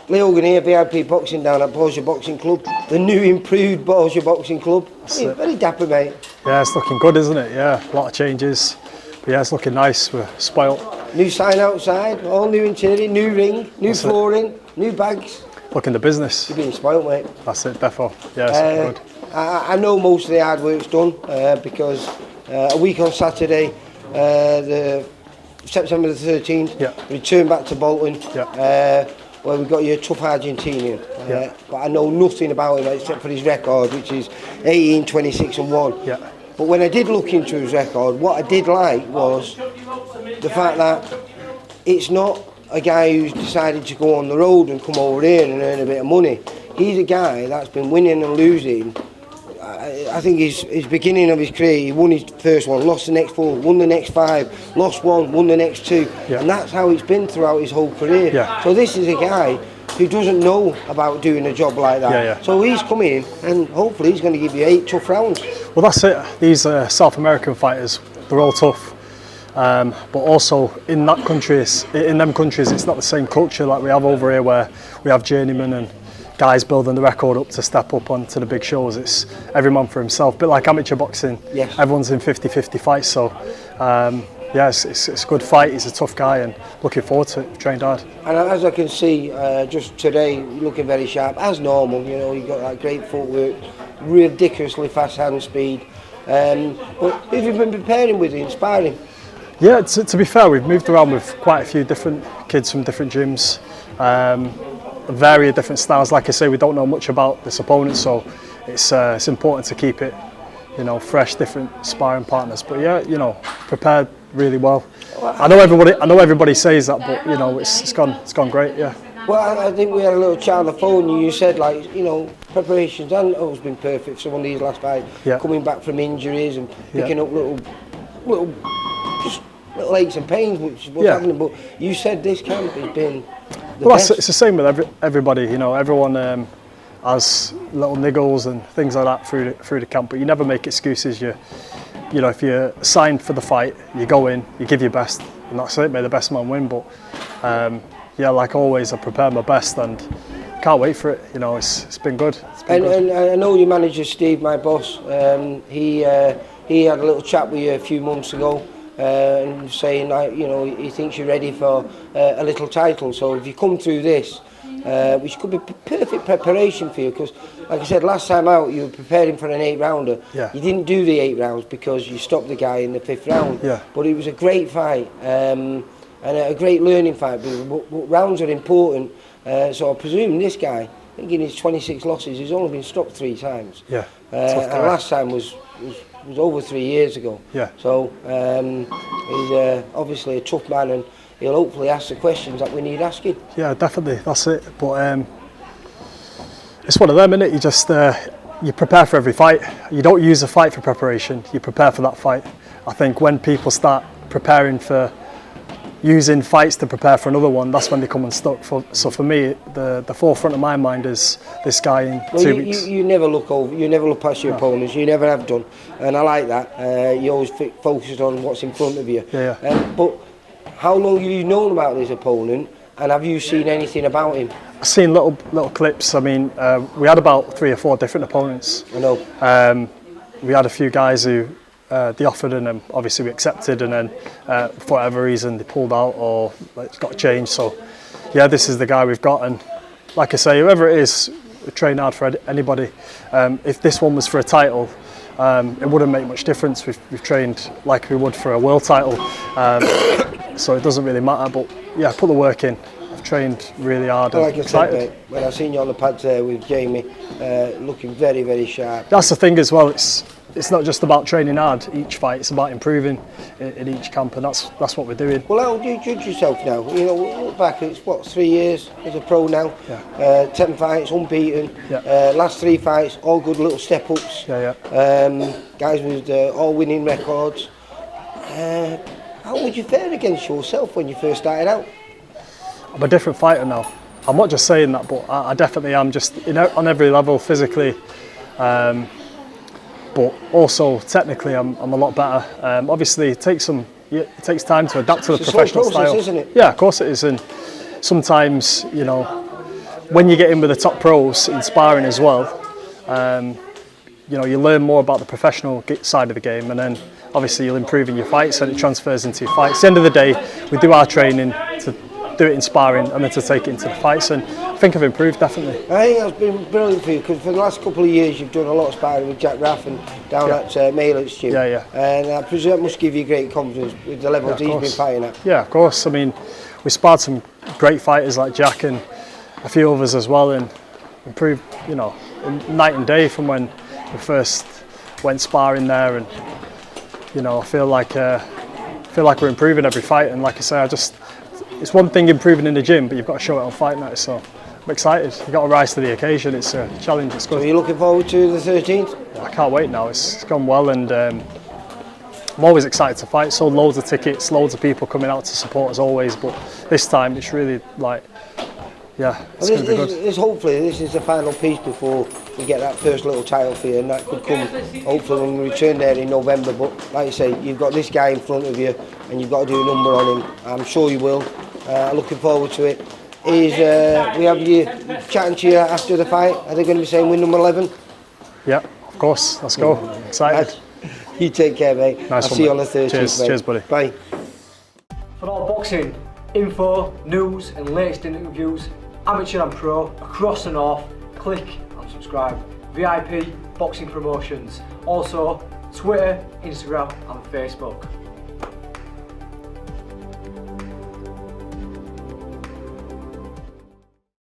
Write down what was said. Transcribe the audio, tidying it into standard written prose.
Lee Hogan here, VIP Boxing down at Bolton Boxing Club, the new improved Bolton Boxing Club. Yeah, very dapper, mate. Yeah, it's looking good, isn't it? Yeah, a lot of changes. But yeah, it's looking nice. We're spoilt. New sign outside, all new interior, new ring, new flooring, new bags. Looking the business. You're being spoilt, mate. That's it, defo. Yeah, it's good. I know most of the hard work's done because a week on Saturday, the September the 13th, return back to Bolton, where we got you a tough Argentinian. But I know nothing about him except for his record, which is 18, 26 and 1. Yeah. But when I did look into his record, what I did like was the fact that it's not a guy who's decided to go on the road and come over here and earn a bit of money. He's a guy that's been winning and losing. I think his beginning of his career, he won his first one, lost the next 4, won the next 5, lost 1, won the next 2, and that's how it's been throughout his whole career. So this is a guy who doesn't know about doing a job like that. So he's come in and hopefully he's going to give you 8 tough rounds. Well, that's it. These South American fighters, they're all tough. But also in them countries, it's not the same culture like we have over here, where we have journeymen and guys building the record up to step up onto the big shows. It's every man for himself. A bit like amateur boxing. Everyone's in 50-50 fights. So yeah, it's a good fight. He's a tough guy and looking forward to it. We've trained hard. And as I can see, just today, looking very sharp as normal. You know, you've got that great footwork, ridiculously fast hand speed. But who've you been preparing with, inspiring? Yeah, to be fair, we've moved around with quite a few different kids from different gyms, varied different styles. Like I say, we don't know much about this opponent, so it's important to keep it, you know, fresh, different sparring partners. But yeah, you know, prepared really well. I know everybody says that, but you know, it's gone great. Yeah. Well, I think we had a little chat on the phone and you said, like, you know, preparations haven't always been perfect for some of these last fights, coming back from injuries and picking up little aches and pains, which is what's happening. But you said this camp has been the best. It's the same with everybody. You know, everyone has little niggles and things like that through the camp, but you never make excuses. You know, if you're signed for the fight, you go in, you give your best, and that's it. May the best man win. But yeah, like always, I prepare my best and can't wait for it. You know, it's been good. And I know your manager Steve, my boss. He had a little chat with you a few months ago. And saying, like, you know, he thinks you're ready for a little title. So if you come through this, which could be perfect preparation for you, because like I said last time out, you were preparing for an 8-rounder. You didn't do the 8 rounds because you stopped the guy in the 5th round. But it was a great fight and a great learning fight. But rounds are important. So I presume this guy, I think in his 26 losses, he's only been stopped 3 times. And last time was over 3 years ago. So he's obviously a tough man, and he'll hopefully ask the questions that we need asking. Yeah, definitely, that's it. But it's one of them, isn't it? You just you prepare for every fight. You don't use a fight for preparation. You prepare for that fight. I think when people start preparing for using fights to prepare for another one, that's when they come unstuck. So for me, the forefront of my mind is this guy in 2 weeks. You never look over, you never look past your opponents, you never have done, and I like that. You always focus on what's in front of you. But how long have you known about this opponent, and have you seen anything about him? I've seen little clips. I mean, we had about 3 or 4 different opponents. I know. We had a few guys who they offered, and then obviously we accepted, and then for whatever reason they pulled out or it's got changed. So yeah, this is the guy we've got, and like I say, whoever it is, we train hard for anybody. If this one was for a title, it wouldn't make much difference. We've trained like we would for a world title, so it doesn't really matter. But yeah, put the work in. I've trained really hard. Well, like I said, mate, when I seen you on the pads there with Jamie, looking very, very sharp. That's the thing as well. It's not just about training hard each fight, it's about improving in each camp, and that's what we're doing. Well, how do you judge yourself now? You know, look back, it's what, 3 years as a pro now? 10 fights, unbeaten. Last 3 fights, all good little step-ups. Guys with all winning records. How would you fare against yourself when you first started out? I'm a different fighter now. I'm not just saying that, but I definitely am, just on every level, physically. But also technically I'm a lot better. Obviously it takes time to adapt to the professional style. Isn't it? Yeah, of course it is, and sometimes, you know, when you get in with the top pros in sparring as well, you know, you learn more about the professional side of the game, and then obviously you'll improve in your fights and it transfers into your fights. At the end of the day, we do our training to do it in sparring and then to take it into the fights, and I think I've improved definitely. I think that's been brilliant for you, because for the last couple of years you've done a lot of sparring with Jack Raffin down at Maylet's gym. And I presume that must give you great confidence with the levels he's been fighting at. Yeah, of course. I mean, we sparred some great fighters like Jack and a few others as well, and improved, you know, night and day from when we first went sparring there. And you know, I feel like we're improving every fight. And like I say, it's one thing improving in the gym, but you've got to show it on fight night. So I'm excited. You've got to rise to the occasion. It's a challenge. It's good. So are you looking forward to the 13th? I can't wait now. It's gone well, and I'm always excited to fight. Sold loads of tickets, loads of people coming out to support as always. But this time it's really like, yeah, it's going to be good. Hopefully this is the final piece before we get that first little title for you, and that could come hopefully when we return there in November. But like I say, you've got this guy in front of you and you've got to do a number on him. I'm sure you will. Looking forward to it. We have you chatting to you after the fight. Are they going to be saying win number 11? Yeah, of course. Let's go. Excited. You take care, mate. I'll see you on the 13th. Cheers, mate. cheers, buddy. Bye. For all boxing info, news and latest interviews, amateur and pro, across the north, click and subscribe. VIP Boxing Promotions. Also Twitter, Instagram and Facebook.